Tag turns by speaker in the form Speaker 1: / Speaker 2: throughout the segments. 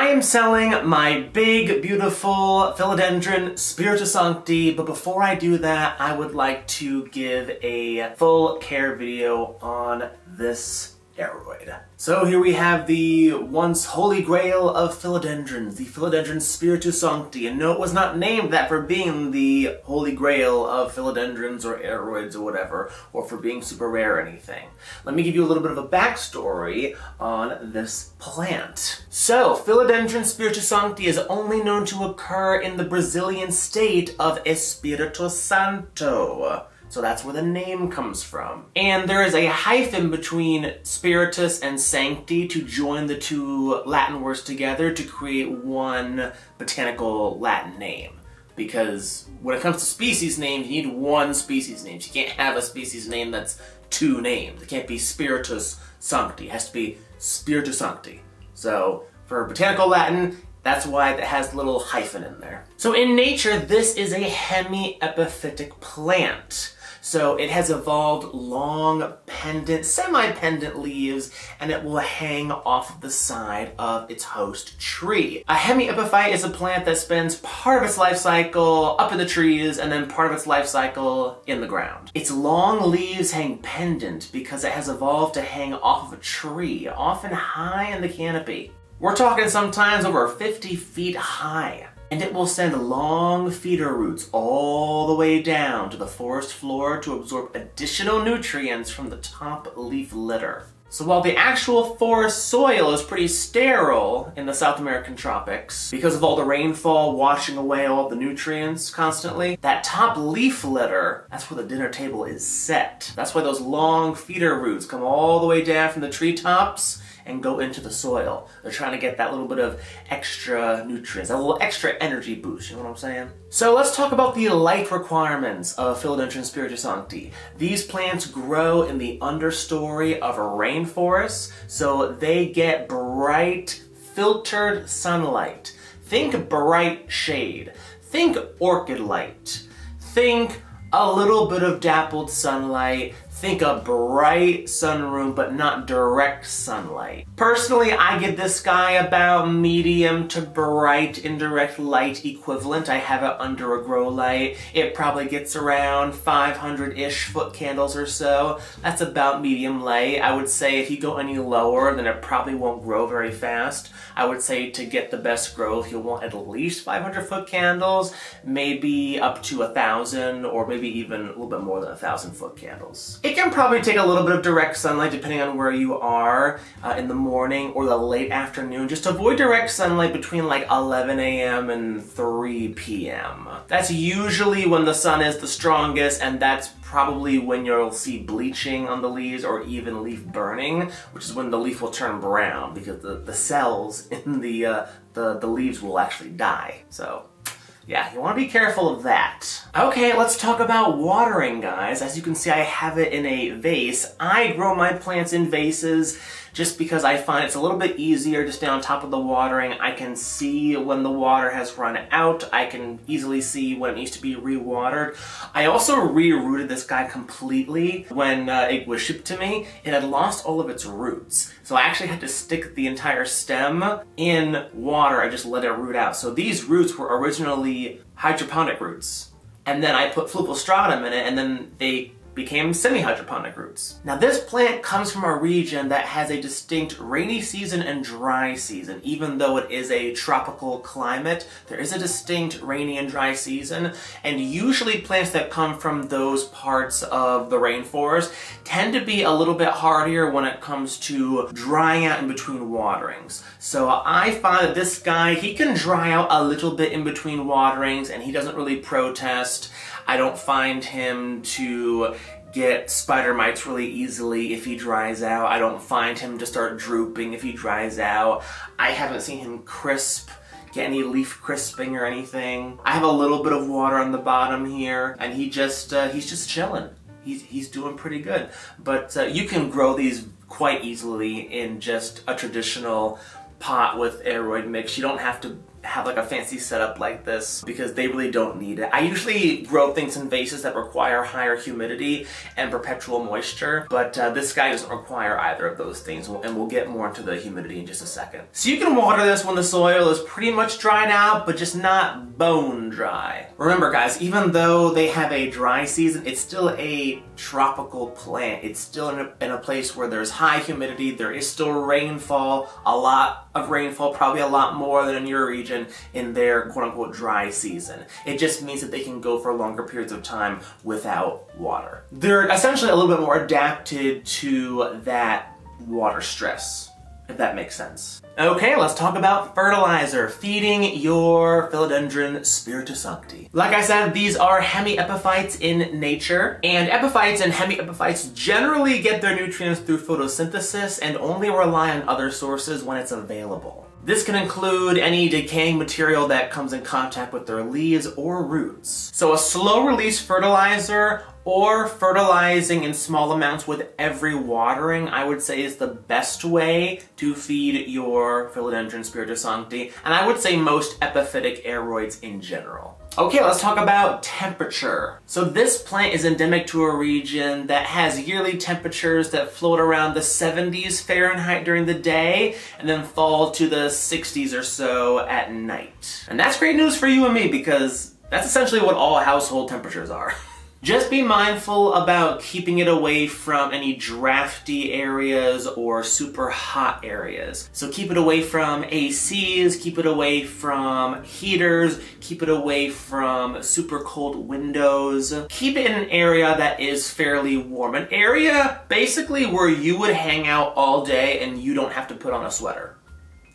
Speaker 1: I am selling my big, beautiful Philodendron Spiritus-sancti, but before I do that, I would like to give a full care video on this aeroid. So here we have the once holy grail of philodendrons, the Philodendron Spiritus-sancti, and no, it was not named that for being the holy grail of philodendrons or aeroids or whatever, or for being super rare or anything. Let me give you a little bit of a backstory on this plant. So, Philodendron Spiritus-sancti is only known to occur in the Brazilian state of Espírito Santo. So that's where the name comes from. And there is a hyphen between spiritus and sancti to join the two Latin words together to create one botanical Latin name. Because when it comes to species names, you need one species name. You can't have a species name that's two names. It can't be Spiritus Sancti. It has to be Spiritus Sancti. So for botanical Latin, that's why it has a little hyphen in there. So in nature, this is a hemiepiphytic plant. So it has evolved long, pendant, semi-pendant leaves, and it will hang off of the side of its host tree. A hemiepiphyte is a plant that spends part of its life cycle up in the trees and then part of its life cycle in the ground. Its long leaves hang pendant because it has evolved to hang off of a tree, often high in the canopy. We're talking sometimes over 50 feet high. And it will send long feeder roots all the way down to the forest floor to absorb additional nutrients from the top leaf litter. So while the actual forest soil is pretty sterile in the South American tropics, because of all the rainfall washing away all the nutrients constantly, that top leaf litter, that's where the dinner table is set. That's why those long feeder roots come all the way down from the treetops and go into the soil. They're trying to get that little bit of extra nutrients, a little extra energy boost, you know what I'm saying? So let's talk about the light requirements of Philodendron Spiritus-sancti. These plants grow in the understory of a rainforest, so they get bright, filtered sunlight. Think bright shade. Think orchid light. Think a little bit of dappled sunlight. Think a bright sunroom, but not direct sunlight. Personally, I give this guy about medium to bright indirect light equivalent. I have it under a grow light. It probably gets around 500-ish foot candles or so. That's about medium light. I would say if you go any lower, then it probably won't grow very fast. I would say to get the best growth, you'll want at least 500 foot candles, maybe up to 1,000, or maybe even a little bit more than 1,000 foot candles. It can probably take a little bit of direct sunlight depending on where you are in the morning or the late afternoon. Just avoid direct sunlight between like 11 a.m. and 3 p.m. That's usually when the sun is the strongest, and that's probably when you'll see bleaching on the leaves or even leaf burning, which is when the leaf will turn brown because the cells in the leaves will actually die. So yeah, you want to be careful of that. Okay, let's talk about watering, guys. As you can see, I have it in a vase. I grow my plants in vases just because I find it's a little bit easier to stay on top of the watering. I can see when the water has run out. I can easily see when it needs to be re-watered. I also re-rooted this guy completely when it was shipped to me. It had lost all of its roots. So I actually had to stick the entire stem in water. I just let it root out. So these roots were originally hydroponic roots. And then I put Philodendron in it, and then they became semi-hydroponic roots. Now this plant comes from a region that has a distinct rainy season and dry season. Even though it is a tropical climate, there is a distinct rainy and dry season, and usually plants that come from those parts of the rainforest tend to be a little bit hardier when it comes to drying out in between waterings. So I find that this guy, he can dry out a little bit in between waterings and he doesn't really protest. I don't find him to get spider mites really easily if he dries out. I don't find him to start drooping if he dries out. I haven't seen him get any leaf crisping or anything. I have a little bit of water on the bottom here, and he's just chilling. He's doing pretty good. But you can grow these quite easily in just a traditional pot with aeroid mix. You don't have to have like a fancy setup like this because they really don't need it. I usually grow things in vases that require higher humidity and perpetual moisture, but this guy doesn't require either of those things, and we'll get more into the humidity in just a second. So you can water this when the soil is pretty much dried out, but just not bone dry. Remember guys, even though they have a dry season, it's still a tropical plant. It's still in a place where there's high humidity, there is still rainfall, a lot of rainfall, probably a lot more than in your region in their quote-unquote dry season. It just means that they can go for longer periods of time without water. They're essentially a little bit more adapted to that water stress, if that makes sense. Okay, let's talk about fertilizer, feeding your Philodendron Spiritus-sancti. Like I said, these are hemiepiphytes in nature, and epiphytes and hemiepiphytes generally get their nutrients through photosynthesis and only rely on other sources when it's available. This can include any decaying material that comes in contact with their leaves or roots. So a slow release fertilizer or fertilizing in small amounts with every watering, I would say, is the best way to feed your Philodendron Spiritus-sancti, and I would say most epiphytic aeroids in general. Okay, let's talk about temperature. So this plant is endemic to a region that has yearly temperatures that float around the 70s Fahrenheit during the day and then fall to the 60s or so at night. And that's great news for you and me because that's essentially what all household temperatures are. Just be mindful about keeping it away from any drafty areas or super hot areas. So keep it away from ACs, keep it away from heaters, keep it away from super cold windows. Keep it in an area that is fairly warm. An area basically where you would hang out all day and you don't have to put on a sweater.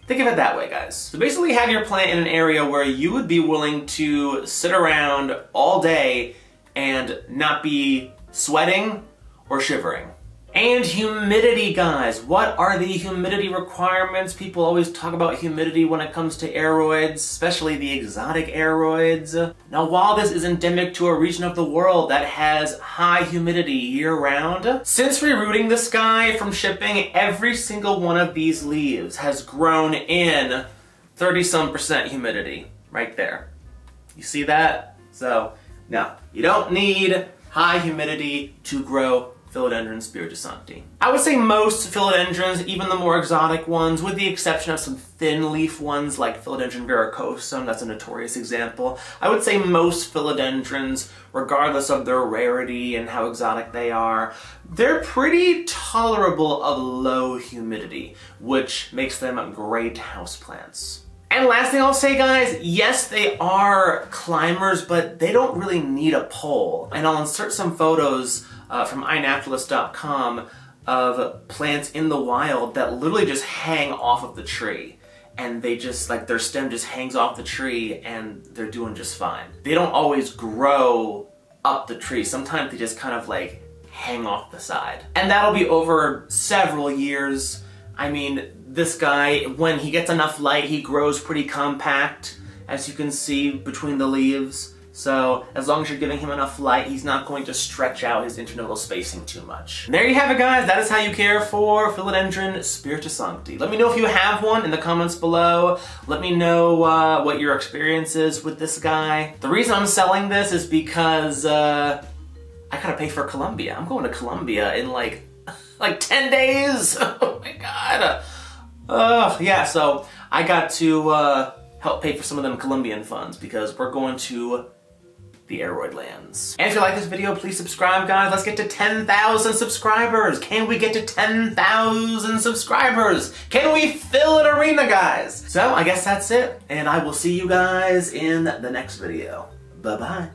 Speaker 1: Think of it that way, guys. So basically have your plant in an area where you would be willing to sit around all day and not be sweating or shivering. And humidity, guys. What are the humidity requirements? People always talk about humidity when it comes to aeroids, especially the exotic aeroids. Now, while this is endemic to a region of the world that has high humidity year-round, since rerouting this guy from shipping, every single one of these leaves has grown in 30-some% humidity, right there. You see that? So, no, you don't need high humidity to grow Philodendron Spiritus-sancti. I would say most philodendrons, even the more exotic ones, with the exception of some thin leaf ones like Philodendron verrucosum, that's a notorious example, I would say most philodendrons, regardless of their rarity and how exotic they are, they're pretty tolerable of low humidity, which makes them great houseplants. And last thing I'll say, guys, yes, they are climbers, but they don't really need a pole. And I'll insert some photos from iNaturalist.com of plants in the wild that literally just hang off of the tree. And they just, like, their stem just hangs off the tree and they're doing just fine. They don't always grow up the tree. Sometimes they just kind of like hang off the side. And that'll be over several years. I mean, this guy, when he gets enough light, he grows pretty compact, as you can see between the leaves. So as long as you're giving him enough light, he's not going to stretch out his internodal spacing too much. And there you have it, guys. That is how you care for Philodendron Spiritus-sancti. Let me know if you have one in the comments below. Let me know what your experience is with this guy. The reason I'm selling this is because I gotta pay for Colombia. I'm going to Colombia in like 10 days. Oh my God. Yeah, so I got to help pay for some of them Colombian funds because we're going to the aeroid lands. And if you like this video, please subscribe, guys. Let's get to 10,000 subscribers. Can we get to 10,000 subscribers? Can we fill an arena, guys? So I guess that's it, and I will see you guys in the next video. Bye-bye.